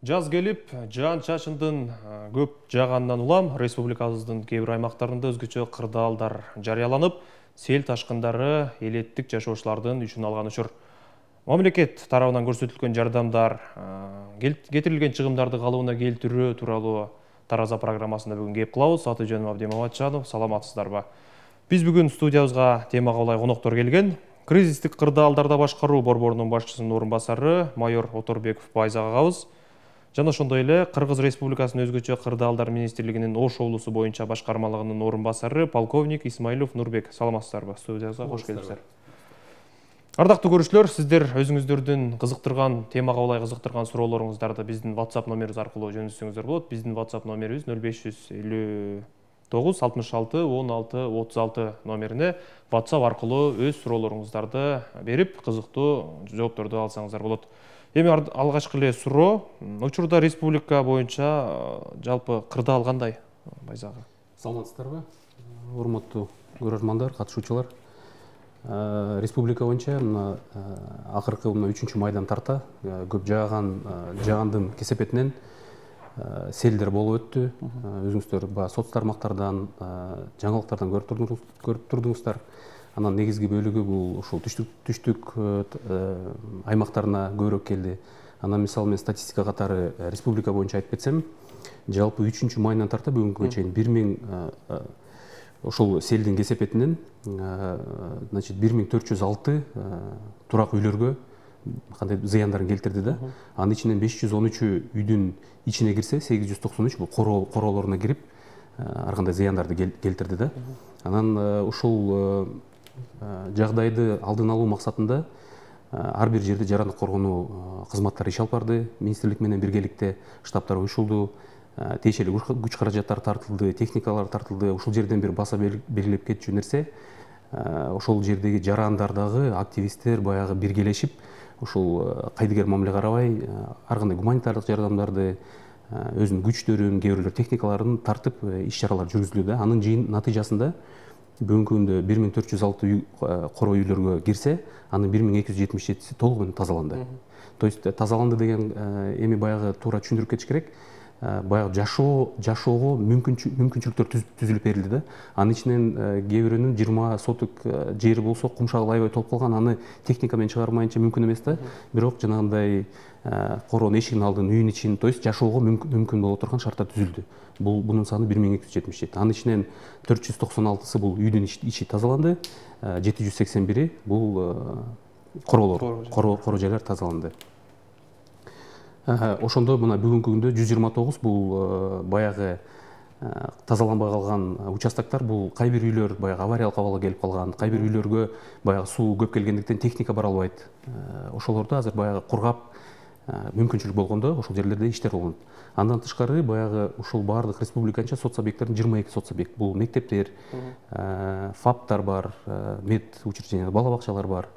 Жаз келип, жаан-чачындын көп жааганынан улам республикабыздын кээ бир аймактарында өзгөчө кырдаалдар жарыяланып, сел ташкындары элеттик жашоочулардын үчүн алган учур. Мамлекет тарабынан көрсөтүлгөн жардамдар, кетирилген чыгымдарды калыбына келтирүү тууралуу Тараза программасында бүгүн кеп кылабыз. Аты-жөнүм Абдим Аматжанов, саламатсыздарбы? Биз бүгүн студиябызга темага улай коноктор келген. Кризистик кырдаалдарда башкаруу борборунун башчысынын орун басары майор Оторбеков Байзак агабыз. Жана ошондой эле Кыргыз Республикасынын өзгөчө кырдаалдар министрлигинин Ош облусу боюнча башкармалыгынын орун басары полковник Исмаилов Нурбек. Саламатсыздарбы? Студиябызга кош келипсиздер. Ардактуу көрүүчүлөр, сиздер өзүңүздөрдүн кызыктырган, темага улай кызыктырган суроолоруңуздарды биздин WhatsApp номерибиз аркылуу жөнөтсөңүздөр болот. Биздин WhatsApp номерибиз 0559 66 16 36 номерине WhatsApp аркылуу өз суроолоруңуздарды берип, кызыктуу жоопторду алсаңыздар болот. Эми алгачкы эле суроо, учурда республика боюнча жалпы кырдаал кандай, Байзак? Саламатсыздарбы? Урматтуу көрөрмандар, катышуучулар. Республика боюнча акыркы 3 майдан тарта көп жаагандын кесепетинен селдер болуп өттү. Өзүңүздөр соц тармактардан, жаңылыктардан көрүп турдуңуздар. Анан негизги бөлүгү бул ушул түштүк аймактарына көбүрөөк келди. Анан мисалы мен статистика катары республика боюнча айтып кетсем, жалпы 3 майдан тарта бүгүнкүгө чейин 1000 ошол селдин кесепетинен 1406 турак үйлөргө кандай зыяндарын келтирди да. Анын ичинен 513 үйдүн ичине кирсе, 893 бул короолоруна кирип, ар кандай зыяндарды келтирди да. Анан ушул жагдайды алдын алуу максатында ар бир жерде жарандык коргонуу кызматтары иш алып барды. Министрлик менен биргеликте штабтар уюшулду, тиешелүү күч каражаттар тартылды, техникалар тартылды. Ушул жерден бир баса белгилеп кетчү нерсе, ошол жердеги жарандардагы активисттер баягы биргелешип, ушул кайдыгер мамиле карабай, ар кандай гуманитардык жардамдарды, өзүнүн күчтөрүн, кээ бирлер техникаларын тартып иш чаралар жүргүзүлдү да. Анын натыйжасында бүгүнкү күндө 1406 короо үйлөргө кирсе, анын 1277си толугу менен тазаланды. То есть тазаланды деген эми баягы туура түшүндүрүп кетиш керек. Баягы жашоого мүмкүнчүлүктөр түзүлүп берилди да. Анын ичинен кээ бирөөнүн 20 соток жери болсо, кумшагы аябай толуп калган, аны техника менен чыгармайынча мүмкүн эмес да. Бирок жанагындай короонун эшигин алдын, үйүн ичин, то есть жашоого мүмкүн боло турган шарттар түзүлдү. Бунун саны 1277. Анын ичинен 496сы бул үйдүн ичи тазаланды, 781 бул короо жайлар тазаланды. Ошондо мына бүгүнкү күндө 129 бул баягы тазаланбай калган участоктор, бул кай бир үйлөр баягы авариялык абалга келип калган, кай бир үйлөргө баягы суу көп келгендиктен техника бара албайт. Ошолорду азыр баягы кургап, мүмкүнчүлүк болгондо ошол жерлерде иштер болгон. Андан тышкары баягы ушул баардык республиканча соц объекттердин 22 соц объект. Бул мектептер, ФАПтар бар, мед учреждения, бала бакчалар бар,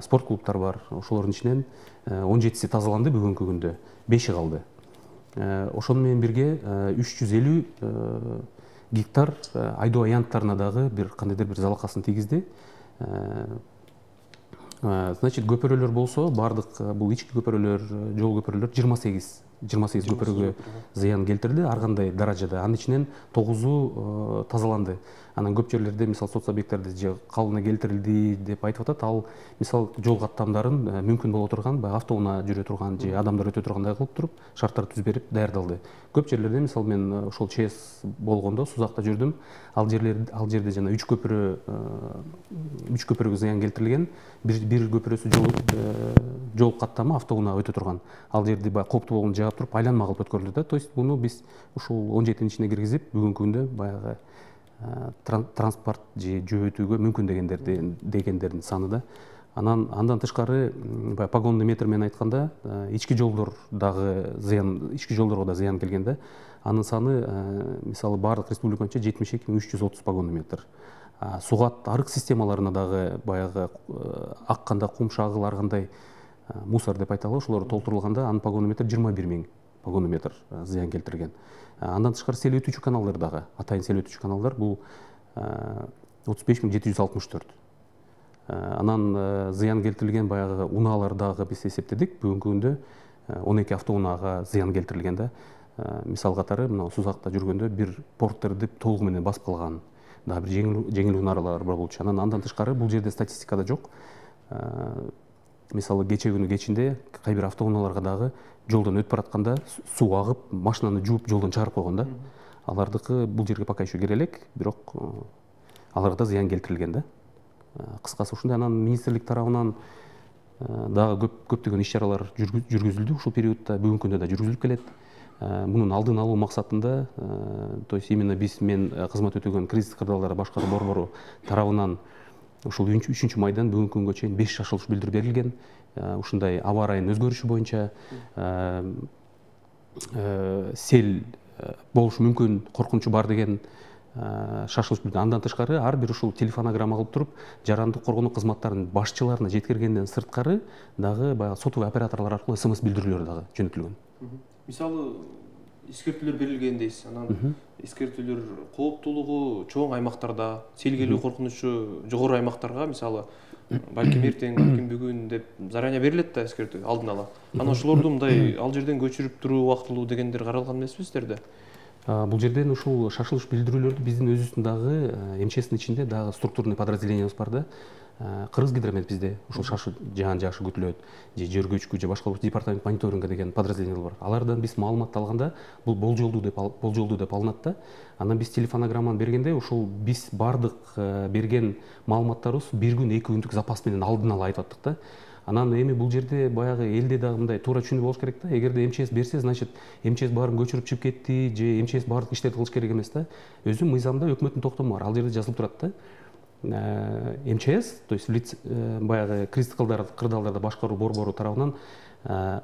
спорт клубтар бар. Ошолордун ичинен 17си тазаланды бүгүнкү күндө, 5и калды. Ошону менен бирге 350 гектар айдоо аянттарына дагы бир кандайдыр бир залакасын тийгизди. Значит, көпөрөлөр болсо, бардык бул ички көпөрөлөр, жол көпөрөлөр 28 көпөрөгө зыян келтирди, ар кандай даражада. Анын ичинен 9у тазаланды. Анан көп жерлерде мисал соц объекттерди же калыбына келтирилди деп айтып атат. Ал мисал жол каттамдарын мүмкүн боло турган, баягы автоунаа жүрө турган же адамдар өтө тургандай кылып туруп, шарттар түзүп берип даярдалды. Көп жерлерде мисал мен ошол ЧС болгондо Сузакта жүрдүм. Ал жерде жана 3 көпөрөгө зыян келтирилген. Бир көпөрөсү жол каттамы автоунаа өтө турган. Ал жерде баягы кооптуу болгону жаап туруп айланма кылып өткөрүлдү да. То есть буну биз ушул 17-ин ичине киргизип, бүгүнкү күндө баягы транспорт же жөө өтүүгө мүмкүн дегендердин саны да. Андан тышкары погонный метр менен айтканда, ички жолдорго да зыян келген да. Анын саны мисалы бардык республика боюнча 72330 погонный метр. Сугат арык системаларына дагы баягы акканда кумшагыл, ар кандай мусор деп айталы, ошолор толтурулганда анын погонный метр 21000 погонный метр зыян келтирген. Андан тышкары сел өтүүчү каналдар дагы, атайын сел өтүүчү каналдар бул 35764. Анан зыян келтирилген баягы унаалар дагы биз эсептедик. Бүгүнкү күндө 12 автоунаага зыян келтирилген да. Мисал катары мына Сузакта жүргөндө бир порттерди толугу менен басып калган дагы бир жеңил унаалар бар болчу. Андан тышкары бул жерде статистикада жок. Мисалы кече күнү кечинде кайбир автоунааларга дагы жолдон өтүп баратканда суу агып, машинаны жууп жолдон чыгарып койгон да. Алардыкы бул жерге пока еще кире элек, бирок аларга да зыян келтирилген да. Кыскасы ушундай. Анан министрлик тарабынан дагы көптөгөн иш-чаралар жүргүзүлдү ушул периодда, бүгүнкү күндө да жүргүзүлүп келет. Мунун алдын алуу максатында, то есть именно мен кызмат өтөгөн кризис кырдаалдарды башкаруу борбору тарабынан ушул 3 майдан бүгүнкү күнгө чейин 5 шашылыш билдирүү берилген. Ушундай аба ырайынын өзгөрүшү боюнча сел болушу мүмкүн, коркунучу бар деген шашылыш билдирүү. Андан тышкары ар бир ушул телефонограмма кылып туруп, жарандык коргонуу кызматтарынын башчыларына жеткиргенден сырткары дагы баягы сотовый операторлор аркылуу СМС билдирүүлөр дагы жөнөтүлгөн. Мисалы, эскертүүлөр берилген дейсиз. Анан эскертүүлөр кооптуулугу чоң аймактарда, сел келүү коркунучу жогору аймактарга, мисалы, балким эртең, балким бүгүн деп заранее берилет да эскертүү алдын ала. Анан ошолорду мындай ал жерден көчүрүп туруу убактылуу дегендер каралган эмеспи сиздерде? Бул жерден ушул шашылыш билдирүүлөрдү биздин өзүбүздүн дагы МЧСтин ичинде дагы структурный подразделениябыз бар да. Кыргызгидромет bizde ушул шашы жаан жакшы күтүлөт, же жер көчкү, же башка департамент мониторинга деген подразделение бар. Алардан биз маалымат алганда бул болжолдуу деп алынат да. Анан биз телефонограмманы бергенде ушул биз бардык берген маалыматтарыбыз бир күн, 2 күндүк запас менен алдын ала айтып аттык да. Анан эми бул жерде баягы элде дагы мындай туура түшүнүү болуш керек да. Эгерде МЧС берсе, значит МЧС баарын көчүрүп чыгып кетти, же МЧС баардык иштерди кылыш керек эмес да. Өзү мыйзамда өкмөттүн токтому бар. Ал жерде жазылып турат да. МЧС, то есть баягы кризис кырдаалдарды башкаруу борбору тарабынан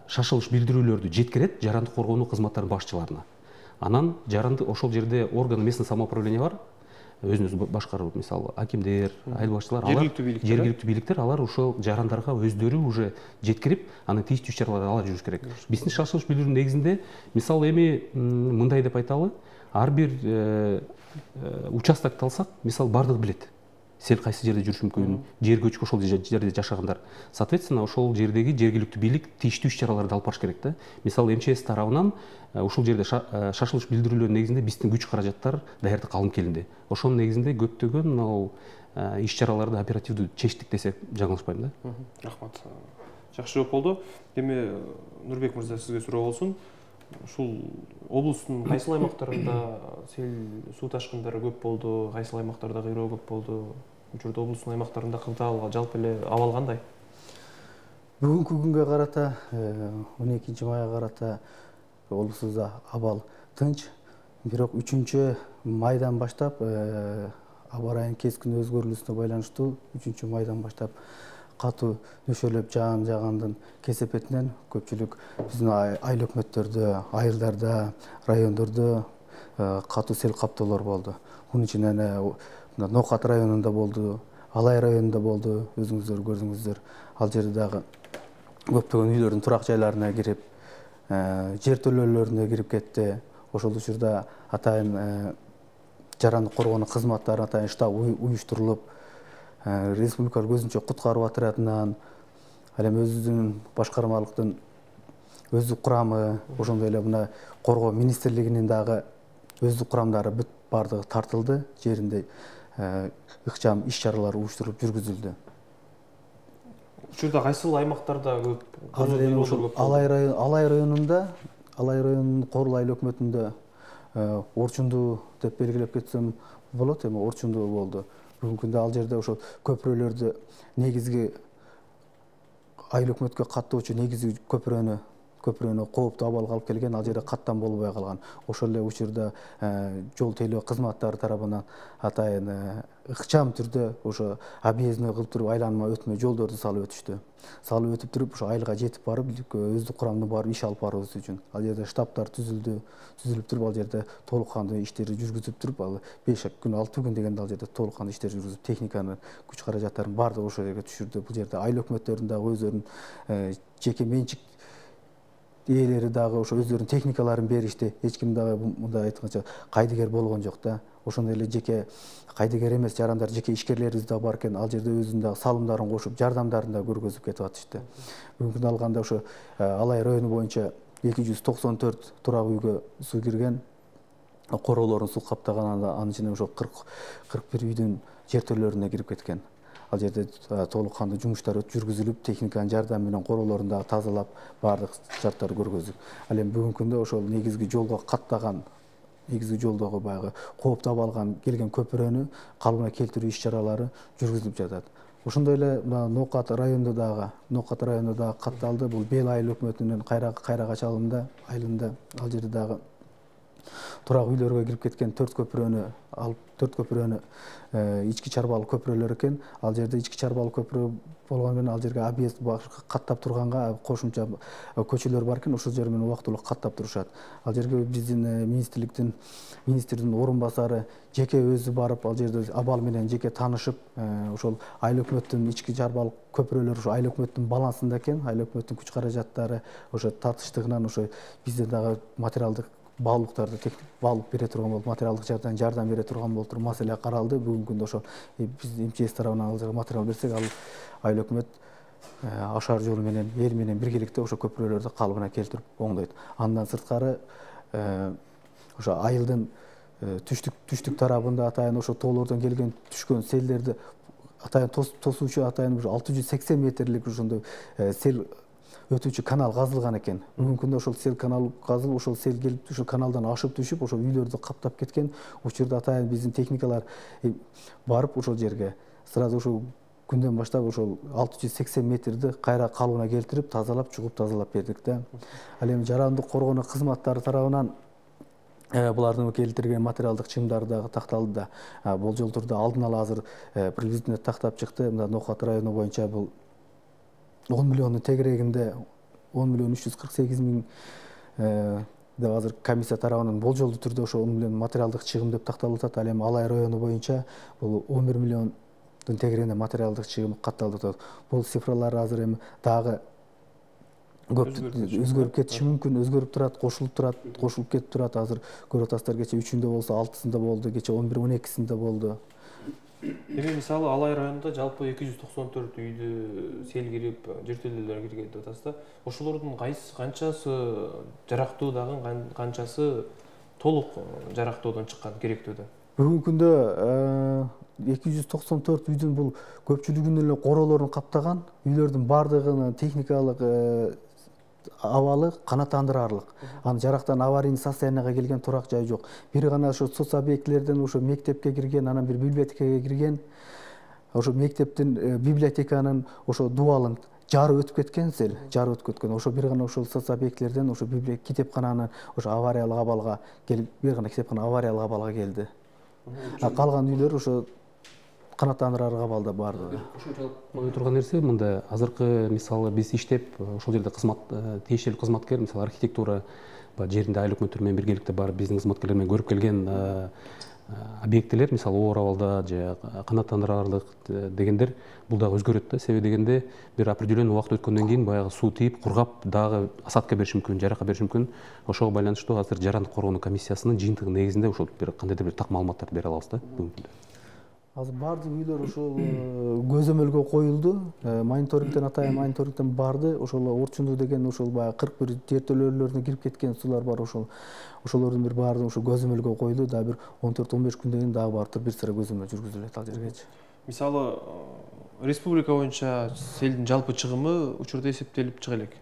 шашылыш билдирүүлөрдү жеткирет жарандык коргонуу кызматтарынын башчыларына. Анан ошол жерде орган местный самоуправление бар, өзүнүз башкаруу, мисалы акимдер, айыл башчылар, жергиликтүү бийликтер, алар ошол жарандарга өздөрү уже жеткирип, анын тийиштүү иш-чараларды алып жүрүш керек. Биздин шашылыш билдирүүнүн негизинде, мисалы эми мындай деп айталы, ар бир участокты алсак, мисалы бардыгы билет. Сел кайсы жерде жүрүшү мүмкүн, жер көчкү ошол жерде жашагандар. Соответственно, ошол жердеги жергиликтүү бийлик тийиштүү иш-чараларды алып барыш керек да. Мисалы МЧС тарабынан ушул жерде шашылыш билдирүүлөрдүн негизинде биздин күч каражаттар даярдыкка алынып келинди. Ошонун негизинде көптөгөн мынау иш-чараларды оперативдүү чечтик десек жаңылышпайм да. Рахмат. Жакшы жооп болду. Эми Нурбек мырза, сизге суроо болсун. Ушул облустун кайсыл аймактарында сел суу ташкындары көп болду, кайсыл аймактарда кыйроо көп болду? Учурда облустун аймактарында кырдаалга жалпы эле абал кандай? Бүгүнкү күнгө карата, 12 майга карата облустубузда абал тынч. Бирок 3 майдан баштап аба ырайынын кескин өзгөрүлүүсүнө байланыштуу 3 майдан баштап катуу нөшөлөп жаагандын кесепетинен көпчүлүк биздин айыл өкмөттөрдө, айылдарда, райондордо катуу сел каптоолор болду. Мунун ичинен Нокат районунда болду, Алай районунда болду, өзүңүздөр көрдүңүздөр. Ал жерде дагы көптөгөн үйлөрдүн турак жайларына кирип, жер төлөөлөрүнө кирип кетти. Ошол учурда атайын жарандык коргонуу кызматтары атайын штаб уюштурулуп, республикалык өзүнчө куткаруу отрядынан, ал эми өзүнүн башкармалыктын өздүк курамы, ошондой эле мына коргоо министрлигинин дагы өздүк курамдары бүт бардыгы тартылды, жеринде ыкчам иш-чаралар уюштуруп жүргүзүлдү. Учурда кайсыл аймактарда көп? Азыр эми ошол Алай районунда, Алай районунун Корул айыл өкмөтүндө Орчунду деп белгилеп кетсем болот, эми Орчунду болду. Бүгүнкү күндө ал жерде ошол көпүрөлөрдү негизги айыл өкмөткө каттоочу негизги көпүрөнү кооптуу абалга алып келген, ал жерде каттам болбой калган. Ошол эле учурда жол тейлөө кызматтары тарабынан атайын ыкчам түрдө ошо объездной кылып туруп айланма өтмө жолдорду салып өтүштү. Салып өтүп туруп ошо айылга жетип барып, өздүк курамдын барып иш алып барабыз үчүн. Ал жерде штабтар түзүлүп туруп, ал жерде толук кандуу иштерди жүргүзүп туруп, ал 5 күн, 6 күн дегенде ал жерде толук кандуу иштер жүргүзүп, техниканы, күч каражаттарын баардыгы ошол жерге түшүрдү. Бул жерде айыл өкмөттөрүнүн дагы өздөрүнүн жеке менчик ээлери дагы ошо өздөрүнүн техникаларын беришти. Эч ким дагы мындай айтканча кайдыгер болгон жок да. Ошондой эле жеке кайдыгер эмес жарандар, жеке ишкерлерибиз да бар экен. Ал жерде өзүнүн дагы салымдарын кошуп, жардамдарын да көргөзүп кетип атышты. Бүгүнкү күндө алганда ошо Алай району боюнча 294 турак үйгө суу кирген, короолорун суу каптаган, анын ичинен ошо 41 үйдүн жертөлөлөрүнө кирип кеткен. Ал жерде толук кандуу жумуштар жүргүзүлүп, техниканын жардамы менен короолорун дагы тазалап, баардык шарттарды көргөздүк. Ал эми бүгүнкү күндө ошол негизги жолго каттаган, негизги жолдогу баягы кооптоп алган келген көпүрөнү калыбына келтирүү иш-чаралары жүргүзүлүп жатат. Ошондой эле Ноокат районунда дагы катталды. Бул Бел айыл өкмөтүнүн Кайрагач айылында ал жерде дагы турак үйлөргө кирип кеткен 4 көпүрөнү ички чарбалуу көпүрөлөр экен. Ал жерде ички чарбалуу көпүрө болгону менен ал жерге объезд каттап турганга кошумча көчөлөр бар экен. Ошол жер менен убактылуу каттап турушат. Ал жерге биздин министрдин орун басары жеке өзү барып, ал жерде абал менен жеке таанышып, ошол айыл өкмөттүн ички чарбалуу көпүрөлөр ошо айыл өкмөттүн балансында экен. Айыл өкмөттүн күч каражаттары ошо татыштыгынан ошо бизде дагы материалдык баалуулуктарды баалуулук бере турган болуп, материалдык жардам бере турган болуп, маселе каралды. Бүгүнкү күндө ошо биз МЧС тарабынан ал жерге материал берсек, ал айыл өкмөт ашар жолу менен, эл менен биргеликте ошо көпүрөлөрдү калыбына келтирип оңдойт. Андан сырткары ошо айылдын түштүк тарабында атайын ошо тоолордон келген түшкөн селдерди атайын тосуучу атайын 680 метрлик ошондой сел өтүүчү канал казылган экен. Бүгүнкү күндө ошол сел канал казылып, ошол сел келип ошол каналдан ашып түшүп, ошол үйлөрдү каптап кеткен. Учурда атайын биздин техникалар барып ошол жерге сразу ошол күндөн баштап ошол 680 метрди кайра калыбына келтирип, тазалап, чугуп тазалап бердик да. Ал эми жарандык коргонуу кызматтары тарабынан булардын келтирген материалдык чыгымдары дагы такталды да. Болжол турда алдын ала азыр приблизительно тактап чыкты. Мына Ноокат району боюнча бул 10 миллиондун тегерегинде 10 миллион 348 миң деп азыр комиссия тарабынан болжолдуу түрдө ошо 10 миллион материалдык чыгым деп такталып атат. Ал эми Алай району боюнча бул 11 миллиондун тегерегинде материалдык чыгым катталып атат. Бул цифралар азыр эми дагы көп өзгөрүп кетиши мүмкүн, өзгөрүп турат, кошулуп кетип турат. Азыр көрүп атасыздар, кече 3-үндө болсо 6-сында болду, кече 11-12-синде болду. Эми мисалы Алай районунда жалпы 294 үйдү сел кирип, жертөлөлөр кирген деп атасыздар. Ошолордун канчасы жарактуу дагы, канчасы толук жарактоодон чыккан, керектөөдө? Бүгүнкү күндө 294 үйдүн бул көпчүлүгүнүн эле короолорун каптаган, үйлөрдүн баардыгынын техникалык абалы канааттандырарлык. Анын жарактан аварийный состоянияга келген турак жай жок. Бир гана ошо соц объектилерден ошо мектепке кирген, анан бир библиотекага кирген. Ошо мектептин библиотеканын ошо дубалын жары өтүп кеткен, жары өтүп кеткен. Ошо бир гана ошол соц объектилерден ошо китепкананын ошо авариялык абалга келип, бир гана китепкана авариялык абалга келди. Калган үйлөр ошо канааттандырарлык абалда баардыгы. Ошончолук ой турган нерсе мында азыркы мисалы биз иштеп, ошол жерде тиешелүү кызматкер, мисалы архитектура жеринде айыл өкмөттөр менен биргеликте барып биздин кызматкерлер менен көрүп келген объектилер, мисалы оор абалда же канааттандырарлык дегендер бул дагы өзгөрөт да. Себеби дегенде бир определенный убакыт өткөндөн кийин баягы суу тийип, кургап, дагы осадка бериши мүмкүн, жаракка бериши мүмкүн. Ошого байланыштуу азыр жарандык коргонуу комиссиясынын жыйынтыгы негизинде ошол бир кандайдыр бир так маалыматтарды бере алабыз да бүгүнкү күндө. Азыр баардык үйлөр ошол көзөмөлгө коюлду. Мониторингден атайын мониторингден барды. Ошол Орчунду деген ошол баягы 41 жертөлөлөрүнө кирип кеткен суулар бар, ошолордун бир баардыгы ошо көзөмөлгө коюлду. Дагы бир 14-15 күндөн кийин дагы барып бир сыра көзөмөл жүргүзүлөт ал жергечи. Мисалы республика боюнча селдин жалпы чыгымы учурда эсептелип чыга элек.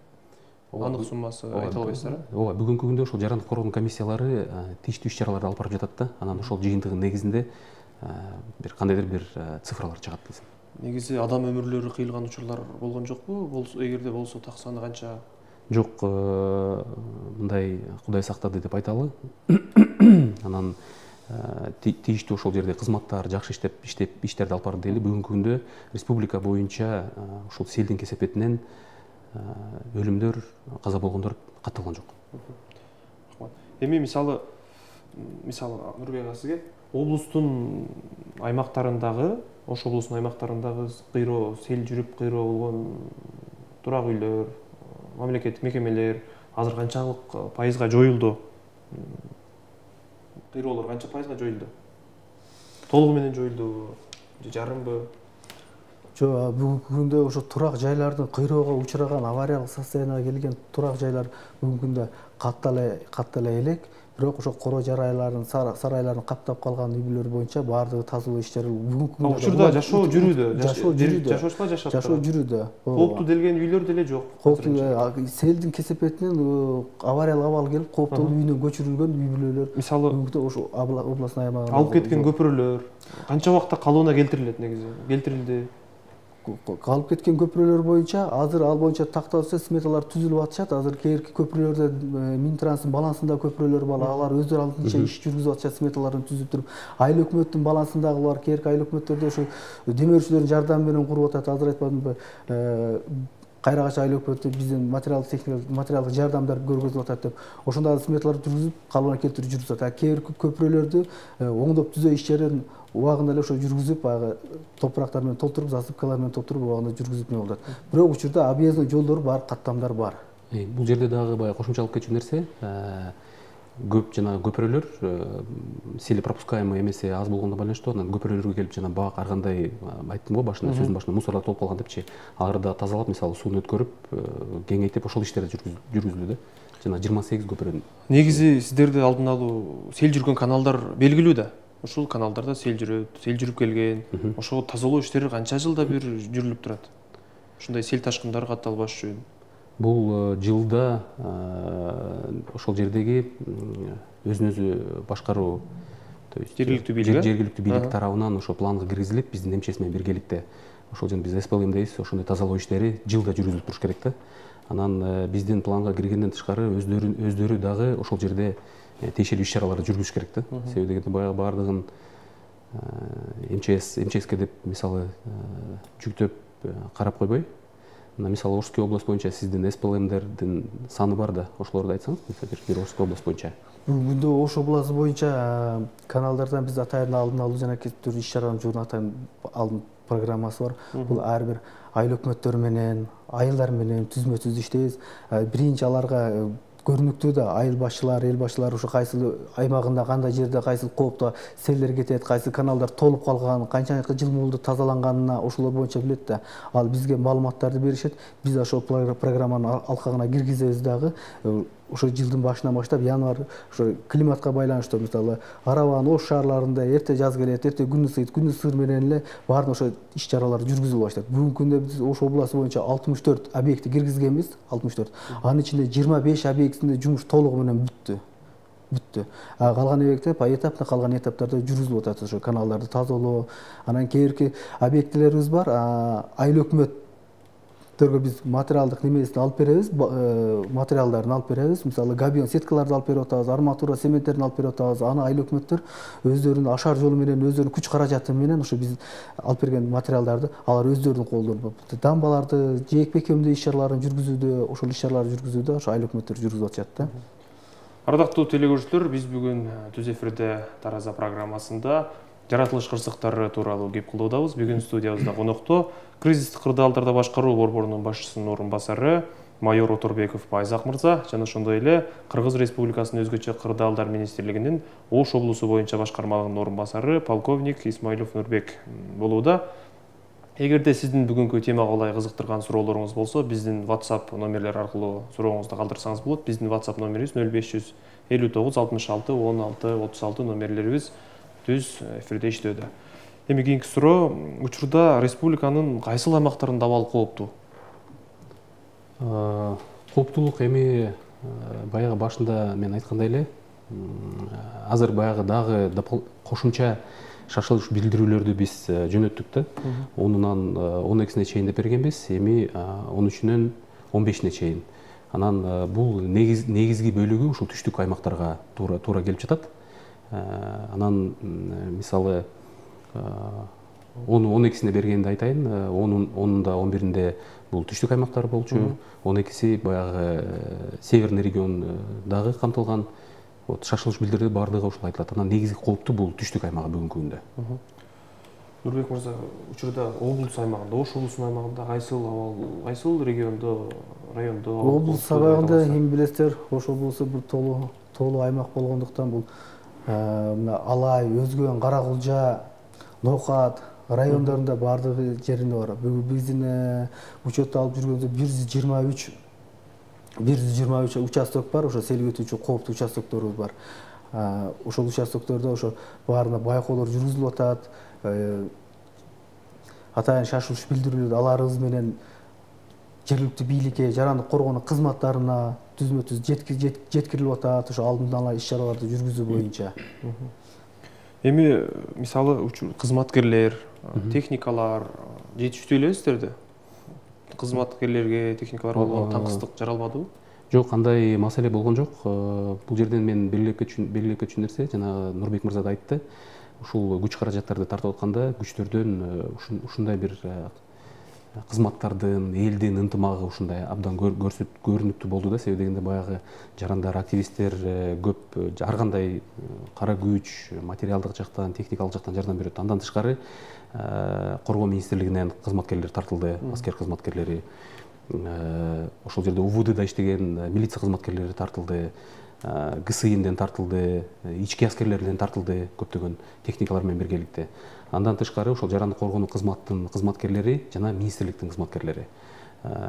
Анык суммасы айта албайсыздар? Ооба, бүгүнкү күндө ошол жарандык коргонуу комиссиялары тийиштүү иш-чараларды алып барып жатат да. Анан ошол жыйынтыгынын негизинде бир кандайдыр бир цифралар чыгат десем. Негизи адам өмүрлөрү кыйылган учурлар болгон жокпу? Эгерде болсо так саны канча? Жок, мындай Кудай сактады деп айталы. Анан тийиштүү ошол жерде кызматтар жакшы иштеп иштерди алып барды дейли. Бүгүнкү күндө республика боюнча ошол селдин кесепетинен өлүмдөр, каза болгондор катталган жок. Эми мисалы Нурбек ага сизге облустун аймактарындагы, ошол облустун аймактарындагы кыйроо, сел жүрүп кыйроо болгон турак үйлөр, мамлекеттик мекемелер, азыр канчалык пайызга жоюлду? Кыйроолор канча пайызга жоюлду? Толугу менен жоюлдубу же жарымбы? Жок, бүгүнкү күндө ошо турак жайлардын кыйроого учураган, авариялык состоянияга келген турак жайлар бүгүнкү күндө каттала элек. Бирок ошо коро жарайлардын, сарайлардын каптап калган үй-бүлөлөр боюнча баардыгы тазалоо иштери бүгүнкү күндө учурда жашоо жүрүүдө. Жашоочула жашап. Жашоо жүрүүдө. Кооптуу делген үйлөр деле жок. Кооптуу селдин кесепетинен авариялык абал келип, кооптуу үйүнөн көчүрүлгөн үй-бүлөлөр. Мисалы, бүгүнкү ошо областной аймагында алып кеткен көпүрөлөр канча убакытта калыбына келтирилет негизи? Келтирилди. Калып кеткен көпүрөлөр боюнча азыр ал боюнча такталса сметалар түзүлүп атышат. Азыр кээинки көпүрөлөрдө Минтранстын балансында көпүрөлөр бар. Алар өздөрү алдынча иш жүргүзүп атышат, сметаларын түзүп туруп. Айыл өкмөттүн балансындагылар кээинки айыл өкмөттөрдө ошо демөөрчүлөрдүн жардамы менен куруп атат. Азыр айтпадымбы, Кайрагачы айыл өкмөтү биздин материалдык жардамдар көргөзүлүп атат деп. Ошондой сметалар түзүп, калыбына келтирип жүргүзүп атат. Кээинки көпүрөлөрдү оңдоп түзөө иштерин убагында эле ошо жүргүзүп, баягы топурактар менен толтуруп, засыпкалар менен толтуруп убагында жүргүзүп не болот. Бирок учурда объездный жолдор бар, каттамдар бар. Бул жерде дагы баягы кошумчалып кетчү нерсе, көп жана көпүрөлөр сели пропускаемый эмеси аз болгондо байланыштуу, анан көпүрөлөргө келип жана бак ар кандай айттым го башында, сөздүн башында мусорлар толуп калган депчи, аларды да тазалап, мисалы сууну өткөрүп, кеңейтип ошол иштерди жүргүзүлдү да. Жана 28 көпүрөнүн. Негизи сиздерде алдын алуу сел жүргөн каналдар белгилүү да. Ушул каналдарда сел жүрөт, сел жүрүп келген. Ошо тазалоо иштери канча жылда бир жүрүлүп турат? Ушундай сел ташкындары катталбаш үчүн. Бул жылда ошол жердеги өзүн өзү башкаруу, то есть жергиликтүү бийлик тарабынан ошо планга киргизилип, биздин МЧС менен биргеликте ошол жана биз СПЛМ дейбиз, ошондой тазалоо иштери жылда жүргүзүлүп туруш керек да. Анан биздин планга киргенден тышкары өздөрү дагы ошол жерде тиешелүү иш-чараларды жүргүзүш керек да. Себеби дегенде баягы баардыгын МЧСке деп мисалы жүктөп карап койбой. Мына мисалы Орская область боюнча сиздин СПЛМдердин саны бар да, ошолорду айтсаңыз, мисалы бир Орская область боюнча. Бүгүндө Ош областы боюнча каналдардан биз атайын алдын алуу жана түрдүү иш-чараларды жүргүзүү атайын алдын программасы бар. Бул ар бир айыл өкмөттөрү менен, айылдар менен түзмө-түз иштейбиз. Биринчи аларга көрүнүктүү да айыл башчылары, эл башчылары ошо кайсыл аймагында, кандай жерде кайсыл кооптуу селдер кетет, кайсыл каналдар толуп калган, канча жыл болду тазаланганына ошолор боюнча билет да. Ал бизге маалыматтарды беришет. Биз ошол программанын алкагына киргизебиз дагы. Ошо жылдын башынан баштап январь ошо климатка байланыштуу, мисалы Арабанын Ош шаарларында эрте жаз келет, эрте күн ысыйт, күн ысыр менен эле баардык ошо иш-чаралар жүргүзүлүп баштайт. Бүгүнкү күндө биз Ош областы боюнча 64 объекти киргизгенбиз, 64. Анын ичинде 25 объектисинде жумуш толугу менен бүттү. Калган объекттер поэтапно калган этаптарда жүргүзүлүп атат, ошо каналдарды тазалоо. Анан кээинки объектилерибиз бар. Айыл өкмөттөргө биз материалдык немесин алып беребиз, материалдарын алып беребиз. Мисалы габион сеткаларды алып берип атабыз, арматура цементтерин алып берип атабыз. Аны айыл өкмөттөр өздөрүнүн ашар жолу менен, өздөрүнүн күч каражаты менен ошо биз алып берген материалдарды алар өздөрүнүн колдону дамбаларды, жээк бекемдөө иш-чараларын жүргүзүүдө, ошол иш-чараларды жүргүзүүдө ошо айыл өкмөттөр жүргүзүп атышат да. Ардактуу телекөрүүчүлөр, биз бүгүн Түз эфирде Тараза программасында жаратылыш кырсыктары тууралуу кеп кылуудабыз. Бүгүн студиябызда конокто кризистик кырдаалдарды башкаруу борборунун башчысынын орун басары майор Оторбеков Байзак мырза жана ошондой эле Кыргыз Республикасынын өзгөчө кырдаалдар министрлигинин Ош облусу боюнча башкармалыгынын орун басары полковник Исмаилов Нурбек болууда. Эгерде сиздин бүгүнкү темага ылай кызыктырган суроолоруңуз болсо, биздин WhatsApp номерлер аркылуу сурооңузду калтырсаңыз болот. Биздин WhatsApp номерибиз 0559 66 16 36 номерлерибиз Түз эфирде иштөөдө. Эми кийинки суроо, учурда республиканын кайсыл аймактарында абал кооптуу? Кооптуулук эми баягы башында мен айткандай эле, азыр баягы дагы кошумча шашылыш билдирүүлөрдү биз жөнөттүк да. Онунан 12-сине чейин деп бергенбиз, эми 13-үнөн 15-ине чейин. Анан бул негизги бөлүгү ушул түштүк аймактарга туура келип жатат. Анан мисалы 12-сине бергенде айтайын, 10-унда 11-инде бул түштүк аймактар болчу, 12-си баягы северный регион дагы камтылган. Шашылыш билдирди бардыгы ошол айтылат. Анан негизги кооптуу бул түштүк аймагы бүгүнкү күндө. Нурбек мырза, учурда облус аймагында, Ош облусунун аймагында кайсыл региондо, райондо? Облус аймагында эми билесиздер, Ош облусу бир тоолуу аймак болгондуктан бул Алай, Өзгөн, Каракулжа, Ноокат райондорунда баардык жеринде бар. Биздин учетто алып жүргөнбүз 123 участок бар, ошо сел кетүүчү кооптуу участокторубуз бар. Ошол участоктордо ошо баарына байкоолор жүргүзүлүп атат. Атайын шашылыш билдирүүлөрдү аларыбыз менен жергиликтүү бийликке, жарандык коргоонун кызматтарына түзмө-түз жеткирилип атат. Ошо алдын ала иш-чараларды жүргүзүү боюнча. Эми мисалы кызматкерлер, техникалар жетиштүү эле сиздерде? Кызматкерлерге, техникаларга таңкыстык жаралбадыбы? Жок, андай маселе болгон жок. Бул жерден мен белгилеп кетчү нерсе, жана Нурбек мырза да айтты. Ушул күч каражаттарды тартып атканда күчтөрдөн ушундай бир кызматтардын, элдин ынтымагы ушундай абдан көрүнүктүү болду да. Себеби дегенде баягы жарандар, активисттер көп ар кандай кара күч, материалдык жактан, техникалык жактан жардам берет. Андан тышкары Коргоо министрлигинен кызматкерлер тартылды, аскер кызматкерлери. Ошол жерде УВДда иштеген милиция кызматкерлери тартылды, ГСИнден тартылды, ички аскерлерден тартылды көптөгөн техникалар менен биргеликте. Андан тышкары ошол жарандык коргоонун кызматтын кызматкерлери жана министрликтин кызматкерлери.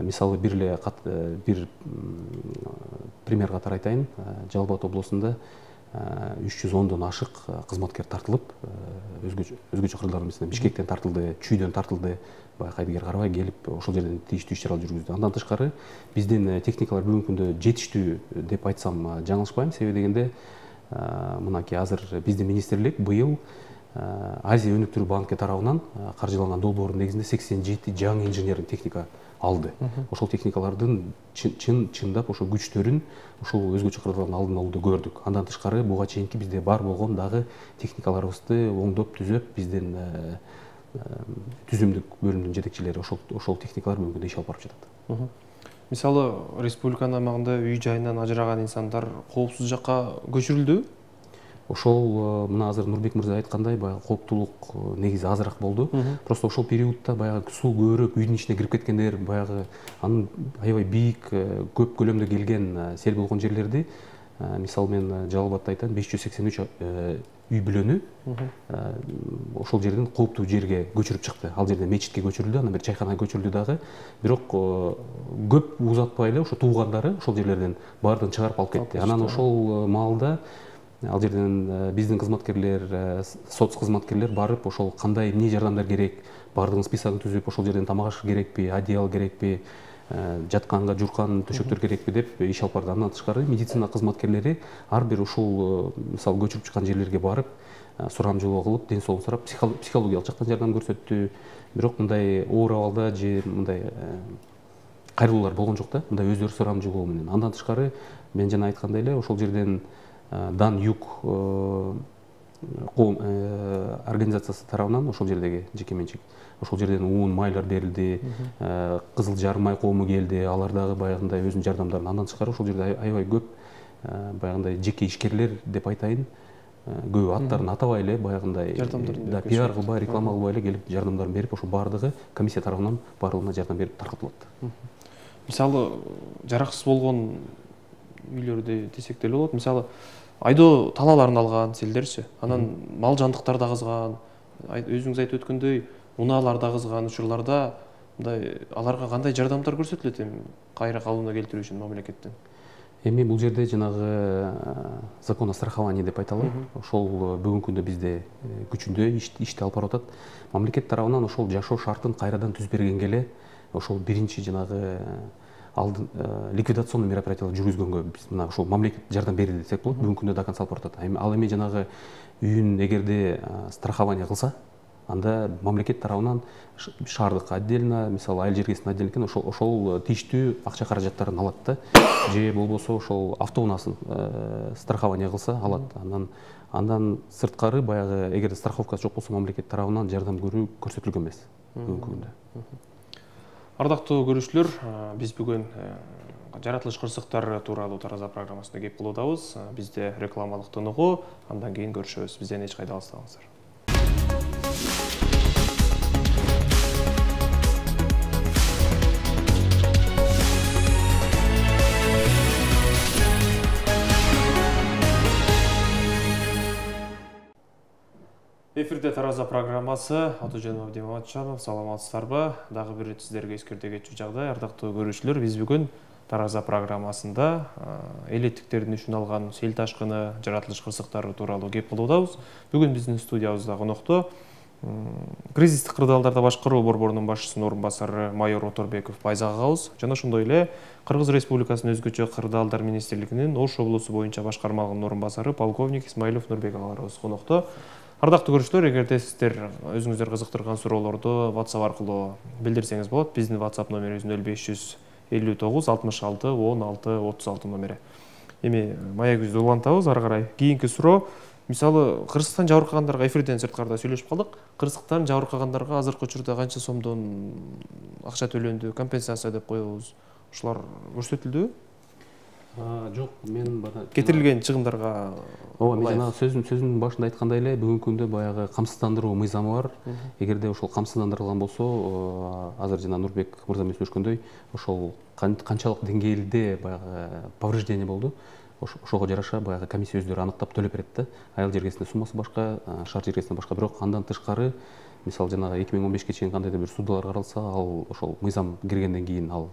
Мисалы бир пример катары айтайын. Жалал Абад облусунда 310дон ашык кызматкер тартылып, өзгөчө кырдаалар менен Бишкектен тартылды, Чүйдөн тартылды. Баягы кайдыгер карабай келип ошол жерден тийиштүү иш-чаралар жүргүздү. Андан тышкары биздин техникалар бүгүнкү күндө жетиштүү деп айтсам жаңылышпайм. Себеби дегенде мынакей азыр биздин министрлик быйыл Азия өнүктүрүү банкы тарабынан каржыланган долбоордун негизинде 87 жаңы инженердик техника алды. Ошол техникалардын чындап ошо күчтөрүн ушул өзгөчө кырдаалдын алдын алууда көрдүк. Андан тышкары буга чейинки бизде бар болгон дагы техникаларыбызды оңдоп түзөп, биздин түзүмдүк бөлүмдүн жетекчилери ошол техникалар бүгүнкү күндө иш алып барып жатат. Мисалы, республиканын аймагында үй жайынан ажыраган инсандар коопсуз жакка көчүрүлдүбү? Ошол мына азыр Нурбек мырза айткандай баягы кооптуулук негизи азыраак болду. Просто ошол периодта баягы суу көбүрөөк үйдүн ичине кирип кеткендер, баягы анын аябай бийик, көп көлөмдө келген сел болгон жерлерди, мисалы мен Жалал Абадта айтайын, 583 үй бүлөнү ошол жерден кооптуу жерге көчүрүп чыкты. Ал жерден мечитке көчүрүлдү, анан бир чайканага көчүрүлдү дагы. Бирок көп узатпай эле ошо туугандары ошол жерлерден баардыгын чыгарып алып кетти. Анан ошол маалда ал жерден биздин кызматкерлер, соц кызматкерлер барып ошол кандай эмне жардамдар керек, баардыгынын списогун түзүп, ошол жерден тамак аш керекпи, одеял керекпи, жатканга журкан төшөктөр керекпи деп иш алып барды. Андан тышкары медицина кызматкерлери ар бир ушул мисалы көчүрүп чыккан жерлерге барып, сурамжылоо кылып, ден соолугун сурап, психологиялык жактан жардам көрсөттү. Бирок мындай оор абалда же мындай кайрылуулар болгон жок да, мындай өздөрү сурамжылоо менен. Андан тышкары мен жана айткандай эле ошол жерден Дан Юг коом организациясы тарабынан ошол жердеги жекеменчик ошол жерден уун майлар берилди, Кызыл Жарым май коому келди, алар дагы баягындай өзүнүн жардамдарын. Андан тышкары ошол жерде аябай көп баягындай жеке ишкерлер деп айтайын, көбү аттарын атабай эле баягындай пиар кылбай, реклама кылбай эле келип жардамдарын берип, ошол баардыгы комиссия тарабынан баардыгына жардам берип таркатылат. Мисалы, жараксыз болгон үйлөрдү десек деле болот. Мисалы, айдоо талааларын алган селдерчи, анан мал жандыктар да кызган, өзүңүз айтып өткөндөй, унаалар да кызган учурларда мындай аларга кандай жардамдар көрсөтүлөт эми кайра калыбына келтирүү үчүн мамлекеттен? Эми бул жерде жанагы закон о страховании деп айталы. Ошол бүгүнкү күндө бизде күчүндө ишти алып барып атат. Мамлекет тарабынан ошол жашоо шартын кайрадан түзүп бергенге эле ошол биринчи жанагы ликвидационный мероприятиялар жүргүзгөнгө биз мына ошол мамлекет жардам берди десек болот. Бүгүнкү күндө до конца алып барып атат. Ал эми жанагы үйүн эгерде страхование кылса, анда мамлекет тарабынан шаардык отдельно, мисалы айыл жергесин отдельно ошол тийиштүү акча каражаттарын алат да. Же болбосо ошол автоунаасын страхование кылса алат. Андан сырткары баягы эгерде страховкасы жок болсо мамлекет тарабынан жардам көрүү көрсөтүлгөн эмес бүгүнкү күндө. Ардактуу көрүүчүлөр, биз бүгүн жаратылыш кырсыктары тууралуу Тараза программасында кеп кылуудабыз. Бизде рекламалык тыныгуу, андан кийин көрүшөбүз. Бизден эч кайда алыстабаңыздар. Эфирде Тараза программасы. Атужанов Дематчанов, саламатсыздарбы? Дагы бир рет сиздерге эскерте кетчү жагдай. Ардактуу көрүүчүлөр, биз бүгүн Тараза программасында элеттиктердин үчүн алган сел ташкыны, жаратылыш кырсыктары тууралуу кеп кылуудабыз. Бүгүн биздин студиябызда конокто кризистик кырдаалдарды башкаруу борборунун башчысынын орун басары майор Оторбеков Байзак агабыз жана ошондой эле Кыргыз Республикасынын өзгөчө кырдаалдар министрлигинин Ош облусу боюнча башкармалыгынын орун басары полковник Исмаилов Нурбек агаларыбыз конокто. Ардактуу көрүүчүлөр, эгерде сиздер өзүңүздөр кызыктырган суроолорду WhatsApp аркылуу билдирсеңиз болот. Биздин WhatsApp номерибиз 0559 66 16 36 номери. Эми маегибизди улантабыз ары карай. Кийинки суроо, мисалы кырсыктан жабыркагандарга эфирден сырткарда сөйлөшүп калдык. Кырсыктан жабыркагандарга азыркы учурда канча сомдон акча төлөндү, компенсация деп коебуз. Ушулар көрсөтүлдүбү? Жок, мен кетирилген чыгымдарга мен жана сөзүмдүн башында айткандай эле бүгүнкү күндө баягы камсыздандыруу мыйзамы бар. Эгерде ошол камсыздандырылган болсо, азыр жана Нурбек мырза менен сүйлөшкөндөй, ошол канчалык деңгээлде баягы повреждение болду, ошого жараша баягы комиссия өздөрү аныктап төлөп берет да. Айыл жергесинде суммасы башка, шаар жергесинде башка. Бирок андан тышкары, мисалы жанагы 2015 чейин кандайдыр бир судалар каралса, ал ошол мыйзам киргенден кийин ал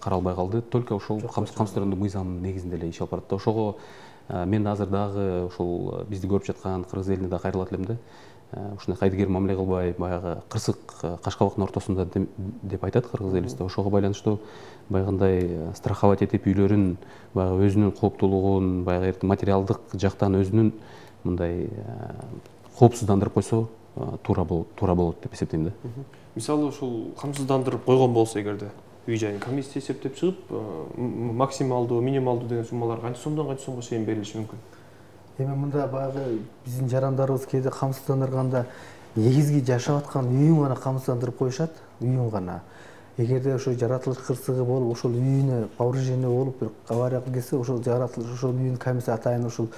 каралбай калды. Только ошол камсыздандыруу мыйзамынын негизинде эле иш алып барат да. Ошого мен азыр дагы ошол бизди көрүп жаткан кыргыз элине да кайрылат элем да. Ушундай кайдыгер мамиле кылбай, баягы кырсык кашкабактын ортосунда деп айтат кыргыз элибизде. Ошого байланыштуу баягындай страховать этип үйлөрүн, баягы өзүнүн кооптуулугун, баягы материалдык жактан өзүнүн мындай коопсуздандырып койсо туура болот деп эсептейм да. Мисалы ушул камсыздандырып койгон болсо, эгерде үй жайын комиссия эсептеп чыгып, максималдуу, минималдуу деген суммалар канча сомдон канча сомго чейин берилиши мүмкүн? Эми мында баягы биздин жарандарыбыз кээде камсыздандырганда негизги жашап аткан үйүн гана камсыздандырып коюшат, үйүн гана. Эгерде ошо жаратылыш кырсыгы болуп, ошол үйүнө повреждение болуп, бир авария келсе, ошол жаратылыш ошол үйүнүн комиссия атайын ошол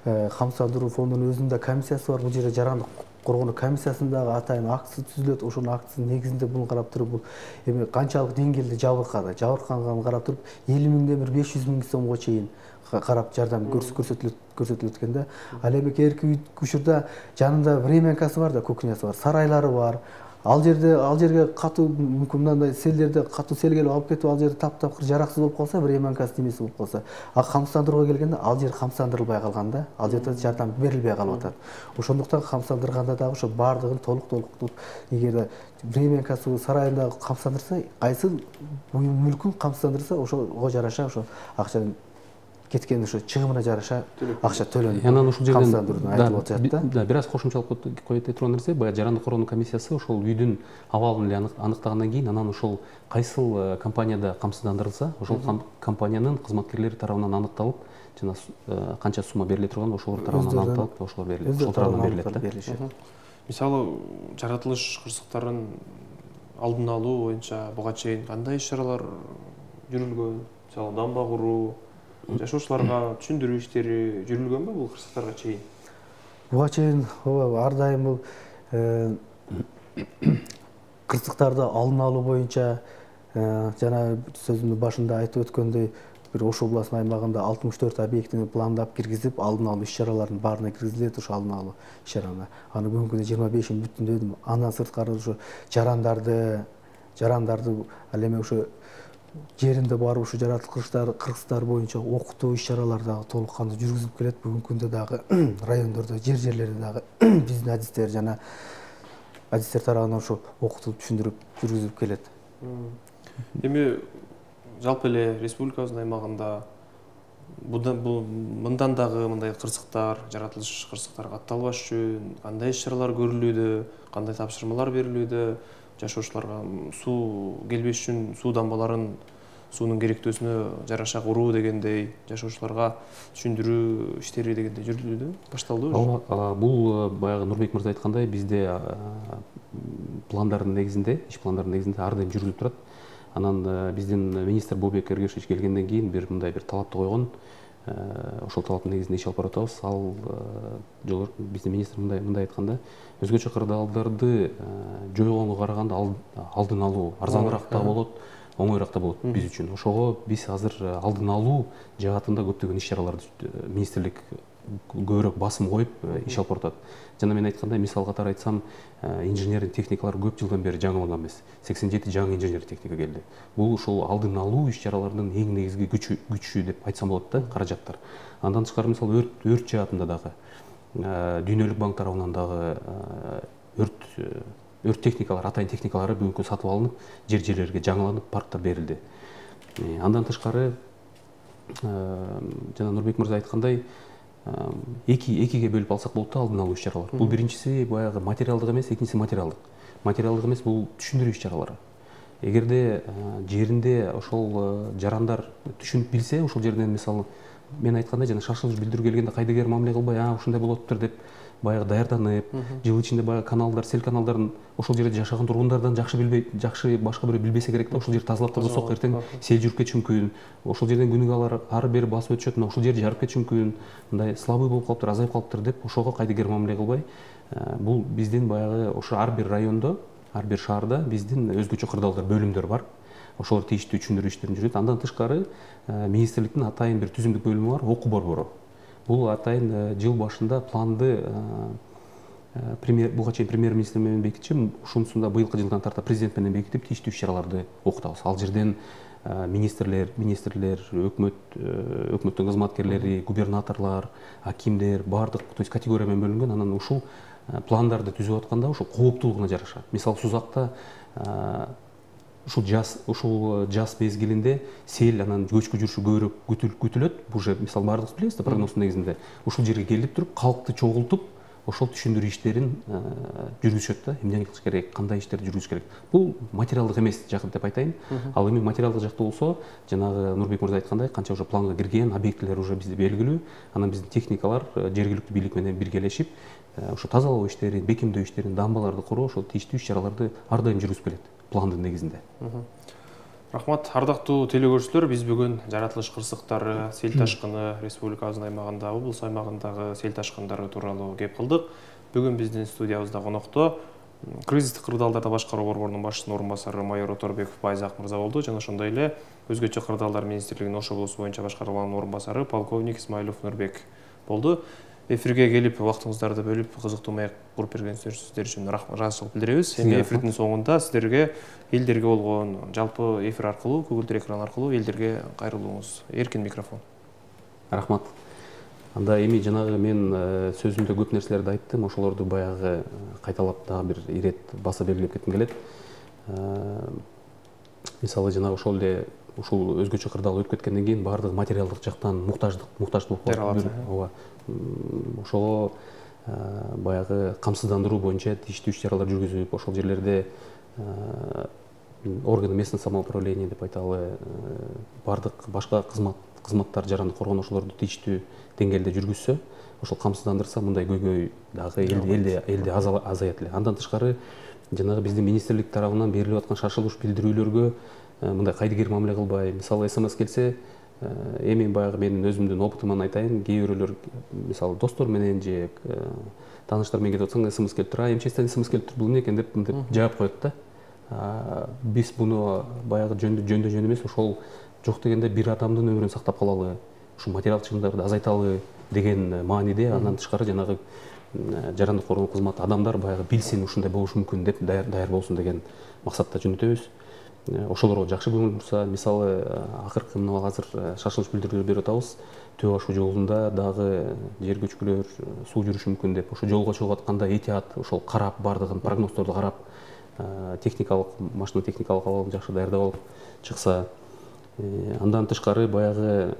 камсыздандыруу фондунун өзүнүн да комиссиясы бар. Бул жерде жарандык коргонуу комиссиясындагы атайын акция түзүлөт. Ошонун акциясынын негизинде буну карап туруп, бул эми канчалык деңгээлде жабыркаганын карап туруп 50 миңден 500 миң сомго чейин карап жардам көрсөтүлөт экен да. Ал эми кээинки учурда жанында времянкасы бар да, кухнясы бар, сарайлары бар. Ал жерге катуу мүмкүн мындай селдерде катуу сел келип алып кетип, ал жер таптакыр жараксыз болуп калса, времянкасы немеси болуп калса, камсыздандырууга келгенде ал жер камсыздандырылбай калган да. Ал жерде жардам берилбей калып атат. Ошондуктан камсыздандырганда дагы ошо баардыгын толук эгерде времянкасы сарайындагы камсыздандырса, кайсы мүлкүн камсыздандырса, ошого жараша ошо акча кеткен ошо чыгымына жараша акча төлөнүп. Анан ушул жерден айтылып атат да. Бир аз кошумчалап коет турган нерсе, баягы жарандык коргонуу комиссиясы ошол үйдүн абалын эле аныктагандан кийин, анан ошол кайсыл компанияда камсыздандырылса, ошол компаниянын кызматкерлери тарабынан аныкталып, жана канча сумма бериле турган, ошолор тарабынан аныкталып, ошолор берилет. Ошол тарабынан берилет да. Мисалы жаратылыш кырсыктарын алдын алуу боюнча буга чейин кандай иш-чаралар жүрүлгөн? Мисалы дамба куруу, жашоочуларга түшүндүрүү иштери жүрүлгөнбү бул кырсыктарга чейин? Буга чейин ар дайым бул кырсыктарды алдын алуу боюнча жана сөзүмдүн башында айтып өткөндөй, бир Ош областынын аймагында 64 объектини пландап киргизип, алдын алуу иш-чараларынын баарына киргизилет, ошо алдын алуу иш-чараларына. Аны бүгүнкү күндө 25-ин бүттүн дедим. Андан сырткары ошо жарандарды ал эми ошо жеринде барып ушу жаратылыш кырсыктар боюнча окутуу иш-чаралары дагы толук кандуу жүргүзүлүп келет. Бүгүнкү күндө дагы райондордо, жерлерде дагы биздин адистер жана адистер тарабынан ошо окутуп, түшүндүрүп жүргүзүлүп келет. Эми жалпы эле республикабыздын аймагында мындан дагы мындай кырсыктар, жаратылыш кырсыктар катталбаш үчүн кандай иш-чаралар көрүлүүдө, кандай тапшырмалар берилүүдө, жашоочуларга суу келбеш үчүн суу дамбаларын суунун керектөөсүнө жараша куруу дегендей, жашоочуларга түшүндүрүү иштери дегендей жүргүзүлүүдө, башталдыбы? Бул баягы Нурбек мырза айткандай, бизде пландардын негизинде, иш пландардын негизинде ар дайым жүрүлүп турат. Анан биздин министр Бобек Эргешевич келгенден кийин бир мындай бир талапты койгон. Ошол талаптын негизинде иш алып барып атабыз. Ал биздин министр мындай айтканда, өзгөчө кырдаалдарды жойгонго караганда алдын алуу арзаныраак да болот, оңоюраак да болот биз үчүн. Ошого биз азыр алдын алуу жаатында көптөгөн иш-чараларды министрлик көбүрөөк басым коюп иш алып баратат. Жана мен айткандай, мисал катары айтсам, инженерный техникалар көп жылдан бери жаңыланган эмес. 87 жаңы инженер техника келди. Бул ушул алдын алуу иш чараларынын эң негизги күчү деп айтсам болот да, каражаттар. Андан тышкары мисалы өрт жаатында дагы Дүйнөлүк банк тарабынан дагы өрт техникалар, атайын техникалары бүгүнкү сатып алынып, жерлерге жаңыланып, парктар берилди. Андан тышкары жана Нурбек мырза айткандай, экиге бөлүп алсак болот да алдын алуу иш чаралар. Бул биринчиси баягы материалдык эмес, экинчиси материалдык. Материалдык эмес, бул түшүндүрүү иш чаралары. Эгерде жеринде ошол жарандар түшүнүп билсе, ошол жерден мисалы мен айткандай жана шашылыш билдирүү келгенде кайдыгер мамиле кылбай, ушундай болоптур деп баягы даярданып, жыл ичинде баягы каналдар, сел каналдарын ошол жерде жашаган тургундардан жакшы билбей, жакшы башка бирөө билбесе керек да, ошол жерди тазалап тургузсок, эртең сел жүрүп кетиши мүмкүн. Ошол жерден күнүгө ары бери басып өтүшөт, мына ошол жерди жарып кетиши мүмкүн. Мындай слабый болуп калыптыр, азайып калыптыр деп ошого кайдыгер мамиле кылбай, бул биздин баягы ошо ар бир райондо, ар бир шаарда биздин өзгөчө кырдаалдар, бөлүмдөр бар. Ошолор тийиштүү түшүндүрүү иштерин жүргүзөт. Андан тышкары министрликтин атайын бир түзүмдүк бөлүмү бар, окуу борбору. Бул атайын жыл башында планды буга чейин премьер-министр менен бекитчи, ушунусунда быйылкы жылдан тарта президент менен бекитип, тийиштүү иш чараларды окутабыз. Ал жерден министрлер, өкмөттүн кызматкерлери, губернаторлор, акимдер, бардык, то есть категория менен бөлүнгөн. Анан ушул пландарды түзүп атканда ушул кооптуулугуна жараша. Мисалы Сузакта ушул жаз мезгилинде сел анан көчкү жүрүшү көбүрөөк күтүлөт. Бул же мисалы бардыгыбыз билебиз да, прогноздун негизинде. Ушул жерге келип туруп, калкты чогултуп, ошол түшүндүрүү иштерин жүргүзүшөт да. Эмне кылыш керек, кандай иштерди жүргүзүш керек. Бул материалдык эмес жакын деп айтайын. Ал эми материалдык жакта болсо, жанагы Нурбек мырза айткандай, канча уже планга кирген, объектилер уже бизде белгилүү. Анан биздин техникалар жергиликтүү бийлик менен биргелешип, ошо тазалоо иштерин, бекемдөө иштерин, дамбаларды куруу, ошол тийиштүү иш чараларды ар дайым жүргүзүп келет пландын негизинде. Рахмат, ардактуу телекөрүүчүлөр, биз бүгүн жаратылыш кырсыктары, сел ташкыны, республикабыздын аймагында, облус аймагындагы сел ташкындары тууралуу кеп кылдык. Бүгүн биздин студиябызда конокто кризистик кырдаалдарды башкаруу борборунун башчысынын орун басары майор Оторбеков Байзак мырза болду, жана ошондой эле өзгөчө кырдаалдар министрлигинин Ош облусу боюнча башкарылган орун басары полковник Исмаилов Нурбек болду. Эфирге келип, вактыңыздарды бөлүп, кызыктуу маек куруп бергениңиздер үчүн ыраазычылык билдиребиз. Эми эфирдин соңунда сиздерге элдерге болгон жалпы эфир аркылуу, көгүлдүр экран аркылуу элдерге кайрылууңуз. Эркин микрофон. Рахмат. Анда эми жанагы мен сөзүмдө көп нерселерди айттым, ошолорду баягы кайталап дагы бир ирет баса белгилеп кетким келет. Мисалы жанагы ошол эле ушул өзгөчө кырдаал өтүп кеткенден кийин баардыгы материалдык жактан муктаж болуп калат. Ооба. Ошого баягы камсыздандыруу боюнча тийиштүү иш чаралар жүргүзүп, ошол жерлерде органы местного самоуправления деп айталы, бардык башка кызматтар жаранды коргонуу ошолорду тийиштүү деңгээлде жүргүзсө, ошол камсыздандырса, мындай көйгөй дагы элде азаят эле. Андан тышкары жанагы биздин министрлик тарабынан берилип аткан шашылыш билдирүүлөргө мындай кайдыгер мамиле кылбай, мисалы СМС келсе, эми баягы менин өзүмдүн опытымдан айтайын, кээ бирөөлөр мисалы достор менен же тааныштар менен кетип атсаң, СМС келип тур, МЧСтен СМС келип тур, бул эмне экен деп жаап коет да. Биз буну баягы жөндө эмес, ошол жок дегенде бир адамдын өмүрүн сактап калалы, ушул материалдык чыгымдарды азайталы деген мааниде. Андан тышкары жанагы жаранды коргоо кызматы адамдар баягы билсин, ушундай болушу мүмкүн деп даяр болсун деген максатта жөнөтөбүз. Ошолорго жакшы көңүл бурса, мисалы акыркы мына азыр шашылыш билдирүүлөр берип атабыз. Төө ашуу жолунда дагы жер көчкүлөр, суу жүрүшү мүмкүн деп, ошо жолго чыгып атканда этият, ошол карап, бардыгын прогноздорду карап, машина техникалык абалын жакшы даярдап алып чыкса. Андан тышкары баягы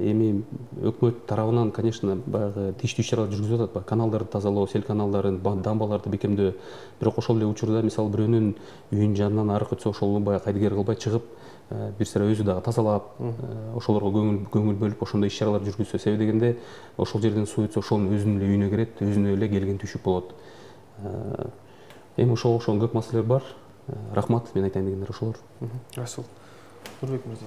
эми өкмөт тарабынан, конечно, баягы тийиштүү иш чаралар жүргүзүп атат, каналдарды тазалоо, сел каналдарын, дамбаларды бекемдөө. Бирок ошол эле учурда мисалы бирөөнүн үйүнүн жанынан арык өтсө, ошол баягы кайдыгер кылбай чыгып, бир сыра өзү дагы тазалап, ошолорго көңүл бөлүп, ошондой иш чаралар жүргүзсө, себеби дегенде ошол жерден суу өтсө, ошонун өзүнүн эле үйүнө кирет, өзүнө эле келген түшүк болот. Эми ошол көп маселелер бар. Рахмат, мен айтайын дегендер ошолор. Расул. Нурбек мырза,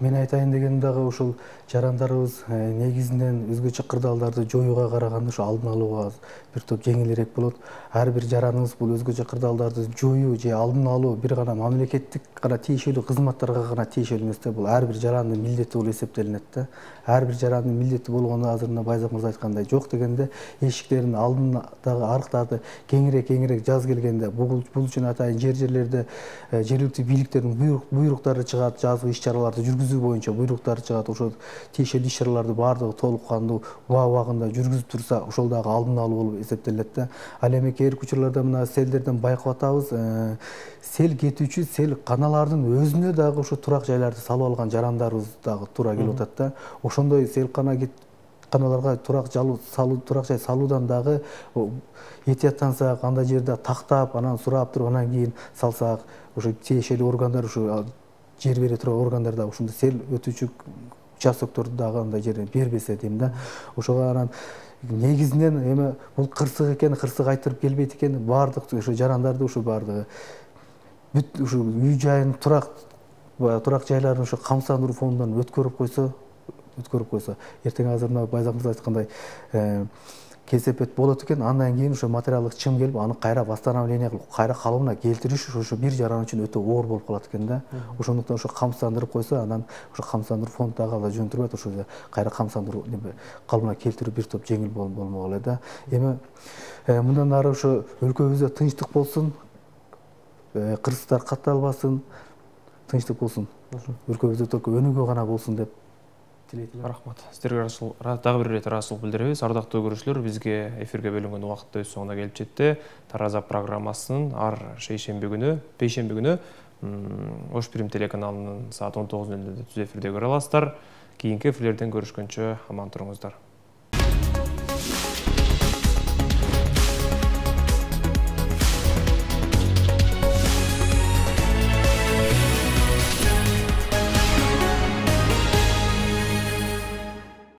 Мен айтайын дегенім дагы ушул жарандарыбыз негизинен өзгөчө кырдаалдарды жоюуга караганда ушу алдын алууга бир топ жеңилирээк болот. Ар бир жараныбыз бул өзгөчө кырдаалдарды жоюу же алдын алуу бир гана мамлекеттик гана тийишелүү кызматтарга гана тийишелүү эмес да, бул ар бир жарандын милдети болуп эсептелинет да. Ар бир жарандын милдети болгону азыр мына Байзак мырза айткандай жок дегенде эшиктерин алдындагы арыктарды кеңирээк жаз келгенде бул үчүн атайын жерлерде жергиликтүү бийликтердин буйруктары чыгат, жазгы иш чараларды жүргүзүү боюнча буйруктар чыгат. Ошол тиешелүү иш чараларды баардыгы толук кандуу убагында жүргүзүп турса, ошол дагы алдын алуу болуп эсептелет да. Ал эми кээинки учурларда мына селдерден байкап атабыз, сел кетүүчү сел каналардын өзүнө дагы ошо турак жайларды салып алган жарандарыбыз дагы туура келип атат да. Ошондой сел каналарга турак жай салуудан дагы этияттансак, андай жерде тактап, анан сурап туруп, анан кийин салсак, ошо тиешелүү органдар, ушу жер бере турган органдар дагы ушундай сел өтүүчү участокторду дагы андай жерден бербесе дейм да. Ошого анан негизинен эми бул кырсык экен, кырсык айтырып келбейт экен, баардык ушу жарандарды ушу баардыгы бүт ушу үй жайын турак жайларын ушу камсыздандыруу фондунан өткөрүп койсо, эртең азыр мына Байзак мырза айткандай кесепет болот экен, андан кийин ошо материалдык чым келип, аны кайра восстановление кылып, кайра калыбына келтириш ошо бир жаран үчүн өтө оор болуп калат экен да. Ошондуктан ошо камсыздандырып койсо, анан ошо камсыздандыруу фонд дагы ала жөнтүрбөйт, ошо кайра камсыздандыруу калыбына келтирүү бир топ жеңил болмок эле да. Эми мындан ары ошо өлкөбүздө тынчтык болсун, кырсыктар катталбасын, тынчтык болсун. Өлкөбүздө только өнүгүү гана болсун деп тилейт. Рахмат. Сіздерге дагы бир ирет ыраазычылык билдиребиз. Ардактуу көрүүчүлөр, бизге эфирге бөлүнгөн убакыт өз соңуна келип жетти. Тараза программасынын ар бейшемби күнү Ош Бирим телеканалынын саат 19:00-да түз эфирде көрө аласыздар. Кийинки эфирлерден көрүшкөнчө аман туруңуздар.